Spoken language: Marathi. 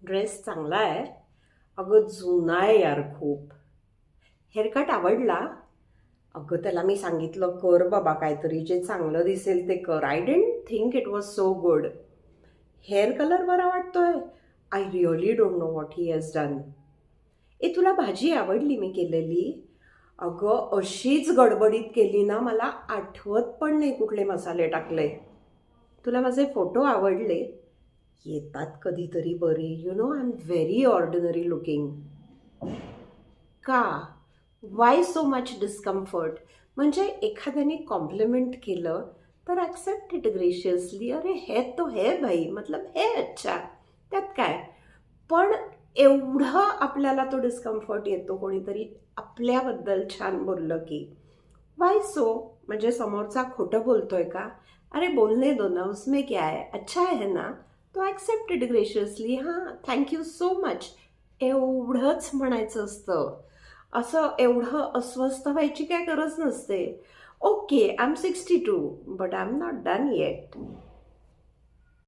ड्रेस चांगला आहे. अगं जुना आहे यार खूप. हेअरकट आवडला. अगं त्याला मी सांगितलं कर बाबा काहीतरी जे चांगलं दिसेल ते कर. I didn't think it was so good. Hair colour बरा वाटतोय. I really don't know what he has done. तुला भाजी आवडली मी केलेली? अगं अशीच गडबडीत केली ना, मला आठवत पण नाही कुठले मसाले टाकले. तुला माझे फोटो आवडले? येतात कधीतरी बरे. I am very ordinary looking. का? Why so much discomfort? म्हणजे एखाद्याने कॉम्प्लिमेंट केलं तर ॲक्सेप्ट इट ग्रेशियसली. अरे है तो है भाई, मतलब है अच्छा, त्यात काय. पण एवढं आपल्याला तो डिस्कम्फर्ट येतो कोणीतरी आपल्याबद्दल छान बोललं की. Y so? म्हणजे समोरचा खोटं बोलतोय का? अरे बोलने दो ना, उसमें क्या है, अच्छा है ना. तो ॲक्सेप्ट इट ग्रेशियसली. हां, थँक्यू सो मच, एवढंच म्हणायचं असतं. असं एवढं अस्वस्थ व्हायची काय गरज नसते. Okay, I am 62 but I am not done eight.